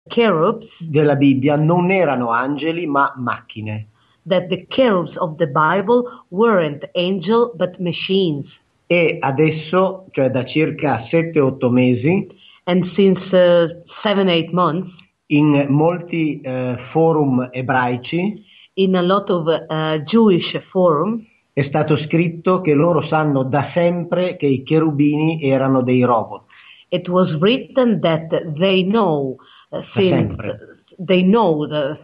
cherubs della Bibbia non erano angeli ma macchine. that the cherubs of the Bible weren't angel but machines. E adesso, cioè da circa 7-8 mesi, And since 7-8 months, in molti forum ebraici in a lot of Jewish forum, è stato scritto che loro sanno da sempre che i cherubini erano dei robot. it was written that they know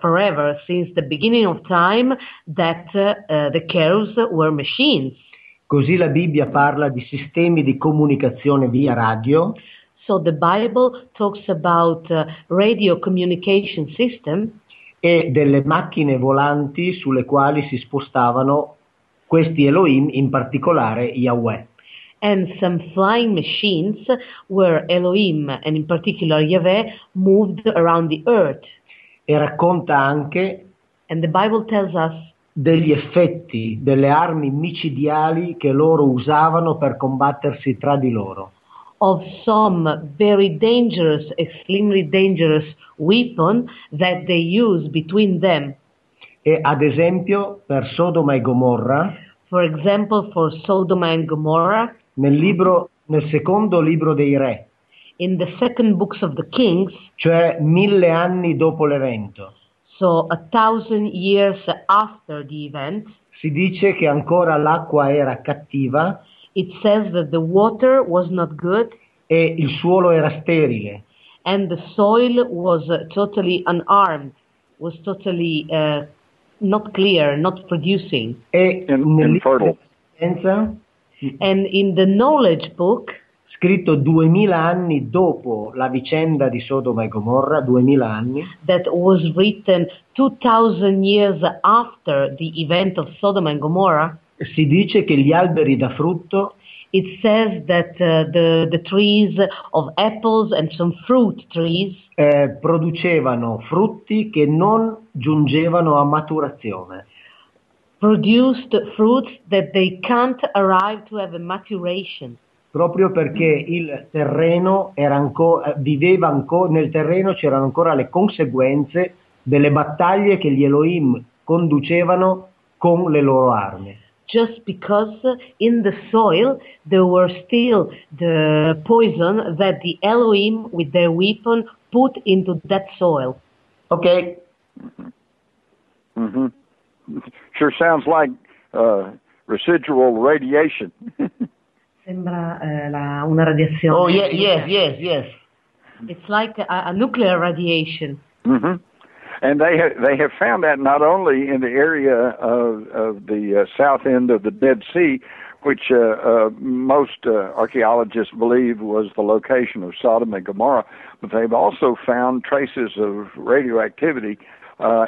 forever, since the beginning of time, that the cherubs were machines. Così la Bibbia parla di sistemi di comunicazione via radio. So the Bible talks about radio communication system e delle macchine volanti sulle quali si spostavano questi Elohim, in particolare Yahweh. and some flying machines where Elohim, and in particular Yahweh, moved around the earth. E racconta anche And the Bible tells us degli effetti, delle armi micidiali che loro usavano per combattersi tra di loro. of some very dangerous, extremely dangerous weapon that they use between them. E ad esempio per Sodoma e Gomorra, For example, for Sodom and Gomorrah, nel secondo libro dei re, in the second books of the Kings, cioè 1000 anni dopo l'evento, so 1,000 years after the event, si dice che ancora l'acqua era cattiva it says that the water was not good e il suolo era sterile. and the soil was totally unarmed, was totally not clear, not producing. E nel libro della Sapienza, And in the knowledge book, scritto 2000 anni dopo la vicenda di Sodoma e Gomorra, 2000 anni, that was written 2,000 years after the event of Sodom and Gomorrah, si dice che gli alberi da frutto it says that the trees of apples and some fruit trees producevano frutti che non giungevano a maturazione. produced fruits that they can't arrive to have a maturation. Proprio perché il terreno era nel terreno c'erano ancora le conseguenze delle battaglie che gli Elohim conducevano con le loro armi. Just because in the soil there were still the poison that the Elohim with their weapon put into that soil. Ok? Mm-hmm. Sure sounds like residual radiation. Sembra una radiazione. Oh, yes. It's like a nuclear radiation. Mm-hmm. And they have found that not only in the area of the south end of the Dead Sea, which most archaeologists believe was the location of Sodom and Gomorrah, but they've also found traces of radioactivity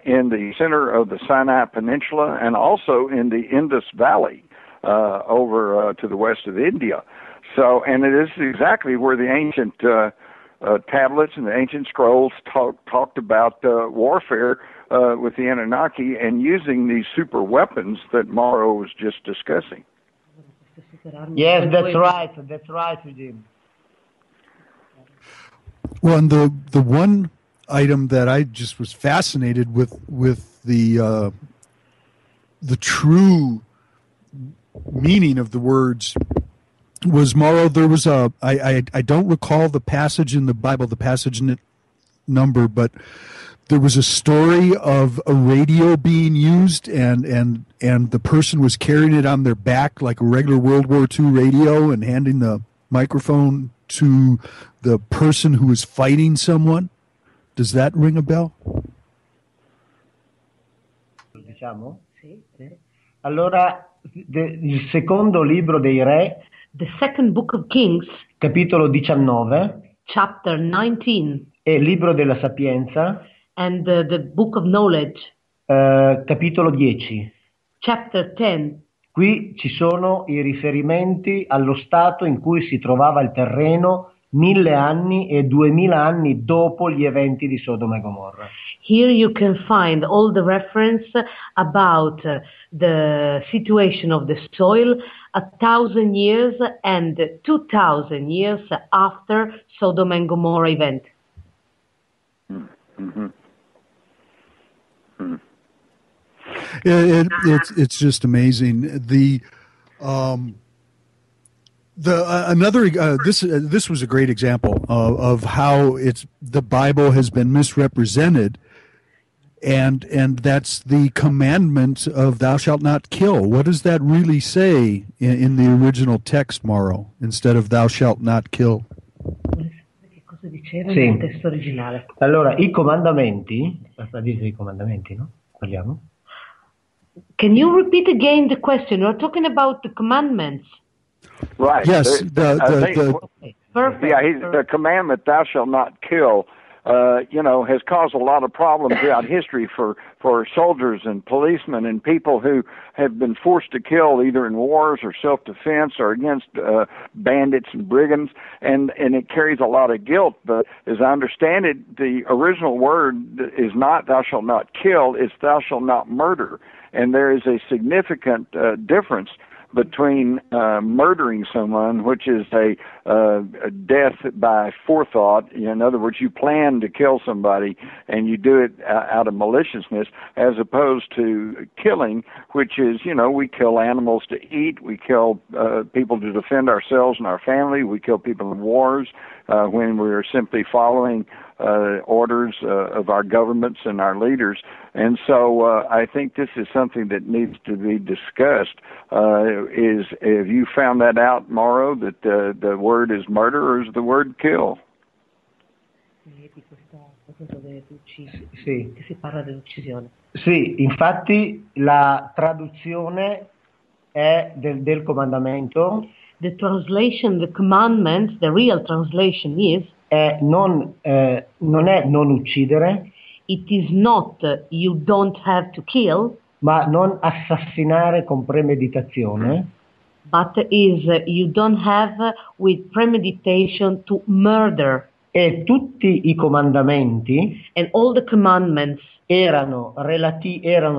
in the center of the Sinai Peninsula and also in the Indus Valley over to the west of India. So, and it is exactly where the ancient tablets and the ancient scrolls talked about warfare with the Anunnaki and using these super weapons that Mauro was just discussing. Yes, that's right, Jim. Well, and the one item that I just was fascinated with the true meaning of the words was, Mauro, there was I don't recall the passage in the Bible, the passage number, but there was a story of a radio being used and the person was carrying it on their back like a regular World War II radio and handing the microphone to the person who was fighting someone. Does that ring a bell? Diciamo? Sì. Allora, il secondo libro dei re, The second book of Kings, capitolo 19, chapter 19, e il libro della Sapienza, and the book of knowledge, capitolo 10. chapter 10. Qui ci sono i riferimenti allo stato in cui si trovava il terreno 1000 anni e 2000 anni dopo gli eventi di Sodoma e Gomorra. Here you can find all the reference about the situation of the soil 1,000 years and 2,000 years after Sodom and Gomorrah event. Mm-hmm. Hmm. It's just amazing. This was a great example of how the Bible has been misrepresented, and that's the commandment of thou shalt not kill. What does that really say in the original text, Mauro, instead of thou shalt not kill? Che cosa diceva nel testo originale? Allora, i comandamenti, dice i comandamenti, no? Parliamo? Can you repeat again the question? We're talking about the commandments. Right. Yes. Okay, perfect. Yeah, the commandment, thou shalt not kill, has caused a lot of problems throughout history for soldiers and policemen and people who have been forced to kill either in wars or self-defense or against bandits and brigands, and it carries a lot of guilt. But as I understand it, the original word is not thou shalt not kill, it's thou shalt not murder. And there is a significant difference between murdering someone, which is a death by forethought. In other words, you plan to kill somebody and you do it out of maliciousness, as opposed to killing, which is, we kill animals to eat, we kill people to defend ourselves and our family, we kill people in wars when we're simply following orders of our governments and our leaders. And so I think this is something that needs to be discussed. Have you found that out, Mauro, that the word is murder or is the word kill? Sì. Che si parla dell'uccisione. Sì, infatti la traduzione è del comandamento. The translation, the commandment, the real translation is non è non uccidere, it is not you don't have to kill, ma non assassinare con premeditazione, but is you don't have with premeditation to murder. E tutti i comandamenti and all the commandments erano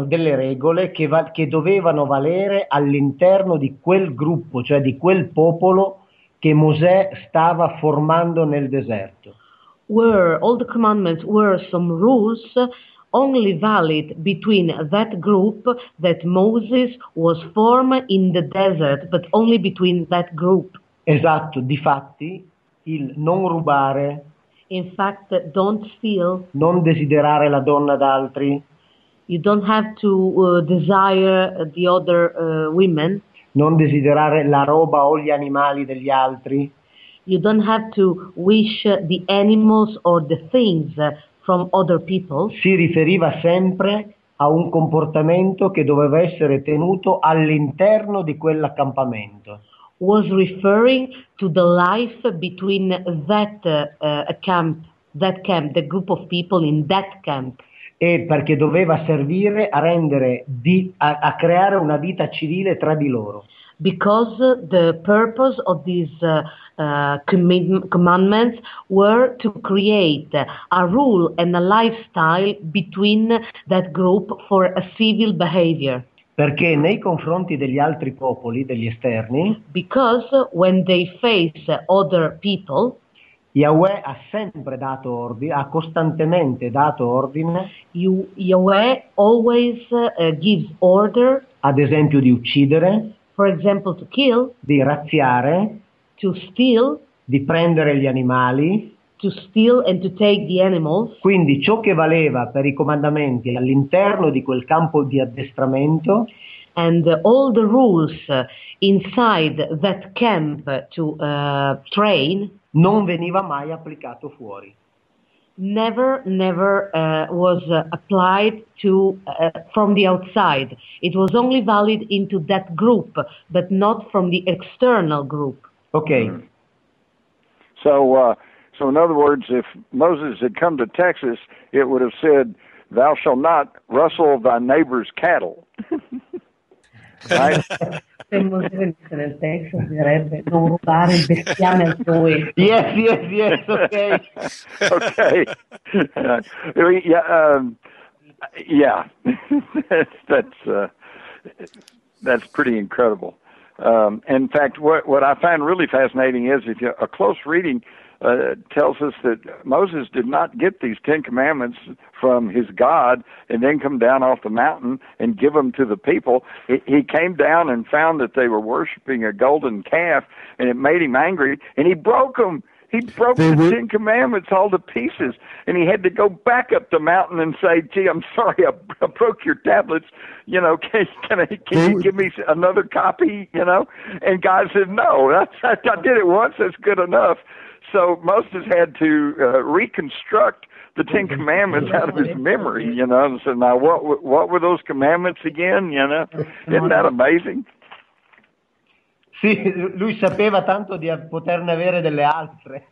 delle regole che dovevano valere all'interno di quel gruppo, cioè di quel popolo che Mosè stava formando nel deserto. All the commandments were some rules only valid between that group that Moses was formed in the desert, but only between that group. Esatto, difatti il non rubare, in fact, don't steal, non desiderare la donna d'altri, you don't have to desire the other women, non desiderare la roba o gli animali degli altri, you don't have to wish the animals or the things from other people. Si riferiva sempre a un comportamento che doveva essere tenuto all'interno di quell'accampamento. Was referring to the life between that camp, the group of people in that camp. E perché doveva servire a a creare una vita civile tra di loro. Because the purpose of these commandments were to create a rule and a lifestyle between that group for a civil behavior. Perché nei confronti degli altri popoli, degli esterni, because when they face other people, Yahweh ha sempre dato ordine, ha costantemente dato ordine. Yahweh always gives order. Ad esempio di uccidere, for example to kill, di razziare, to steal, di prendere gli animali, to steal and to take the animals. Quindi ciò che valeva per i comandamenti all'interno di quel campo di addestramento, and all the rules inside that camp to train, non veniva mai applicato fuori. Never was applied to from the outside. It was only valid into that group, but not from the external group. Okay. Mm-hmm. So in other words, if Moses had come to Texas, it would have said, "Thou shalt not rustle thy neighbor's cattle." Right? Se Mosè venisse nel Texas direbbe non rubare il bestiame altrui. Yes, okay. Okay. Yeah. That's pretty incredible. In fact, what I find really fascinating is a close reading tells us that Moses did not get these 10 Commandments from his God and then come down off the mountain and give them to the people. He came down and found that they were worshiping a golden calf, and it made him angry, and he broke them. He broke the 10 Commandments all to pieces, and he had to go back up the mountain and say, "Gee, I'm sorry, I broke your tablets. You know, can you give me another copy?" You know, and God said, "No, I did it once. That's good enough." So Moses had to reconstruct the 10 Commandments out of his memory. You know, and so now what were those commandments again? You know, isn't that amazing? Sì, lui sapeva tanto di poterne avere delle altre.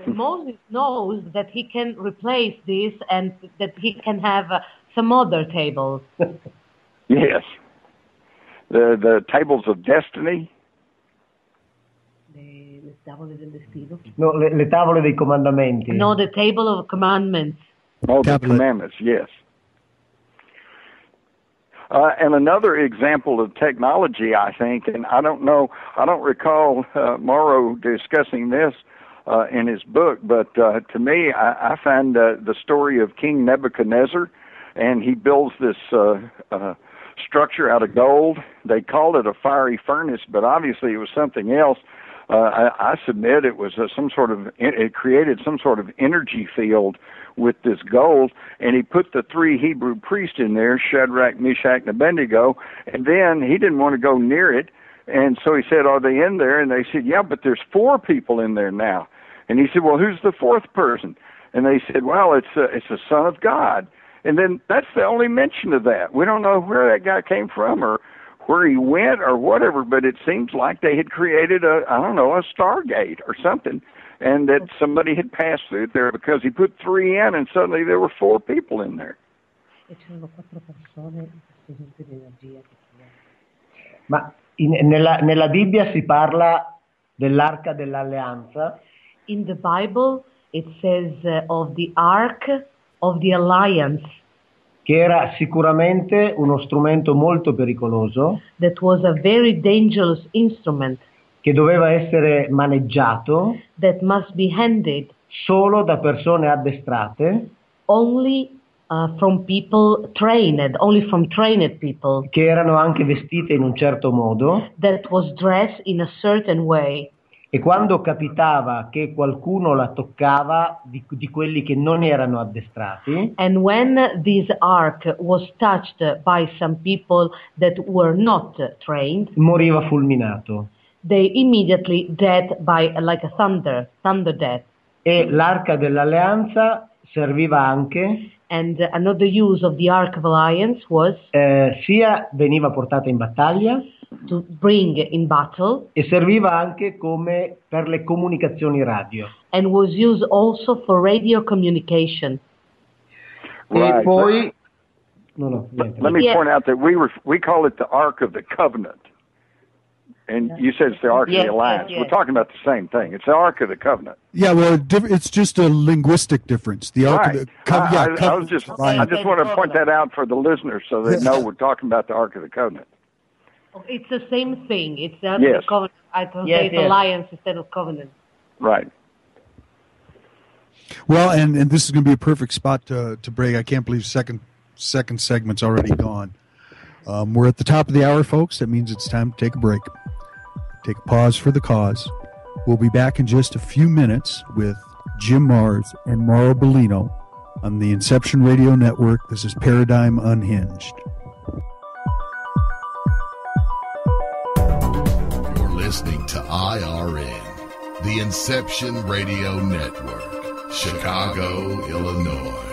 Moses knows that he can replace this and that he can have some other tables. Yes. The tables of destiny. Le tavole del destino. No, le tavole dei comandamenti. No, the table of commandments. Oh, the commandments, yes. And another example of technology, I think, and I don't recall Mauro discussing this in his book, but to me, I find the story of King Nebuchadnezzar, and he builds this structure out of gold. They called it a fiery furnace, but obviously it was something else. I submit it was it created some sort of energy field with this gold, and he put the 3 Hebrew priests in there, Shadrach, Meshach, and Abednego, and then he didn't want to go near it, and so he said, "Are they in there?" And they said, "Yeah, but there's 4 people in there now." And he said, "Well, who's the 4th person?" And they said, "Well, it's a son of God." And then that's the only mention of that. We don't know where that guy came from or where he went or whatever, but it seems like they had created a Stargate or something, and that somebody had passed through there because he put 3 in, and suddenly there were 4 people in there. Ma nella Bibbia si parla dell'Arca dell'Alleanza. In the Bible, it says of the Ark of the Alliance. Che era sicuramente uno strumento molto pericoloso. That was a very dangerous instrument. Che doveva essere maneggiato. That must be handled. Solo da persone addestrate. Only from people trained, only from trained people. Che erano anche vestite in un certo modo. That was dressed in a certain way. E quando capitava che qualcuno la toccava di quelli che non erano addestrati, and when this ark was touched by some people that were not trained, moriva fulminato. They immediately dead by like a thunder death. E l'Arca dell'Alleanza serviva anche, and another use of the Ark of Alliance was sia veniva portata in battaglia, to bring in battle, e serviva anche come per le comunicazioni radio, and was used also for radio communication. Right. E poi let me point out that we call it the Ark of the Covenant, and you said it's the Ark of the Alliance. We're talking about the same thing. It's the Ark of the Covenant. Yeah, well, it's just a linguistic difference. The Ark of the Covenant. I just want to point that out for the listeners so they know we're talking about the Ark of the Covenant. It's the same thing. It's the covenant. I thought it's alliance instead of covenant. Right. Well, and this is going to be a perfect spot to break. I can't believe second segment's already gone. We're at the top of the hour, folks. That means it's time to take a break. Take a pause for the cause. We'll be back in just a few minutes with Jim Mars and Mauro Biglino on the Inception Radio Network. This is Paradigm Unhinged. Listening to IRN, the Inception Radio Network, Chicago, Illinois.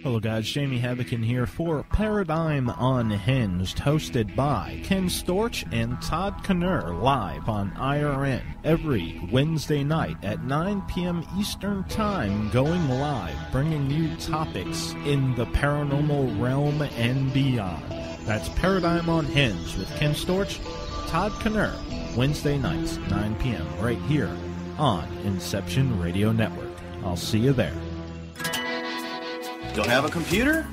Hello guys, Jamie Havocan here for Paradigm Unhinged, hosted by Ken Storch and Todd Knurr, live on IRN every Wednesday night at 9 p.m. Eastern Time, going live, bringing you topics in the paranormal realm and beyond. That's Paradigm Unhinged with Ken Storch, Todd Knurr, Wednesday nights, 9 p.m. right here on Inception Radio Network. I'll see you there. Don't have a computer?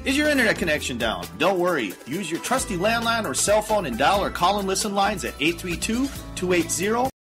Is your internet connection down? Don't worry. Use your trusty landline or cell phone and dial our call and listen lines at 832-280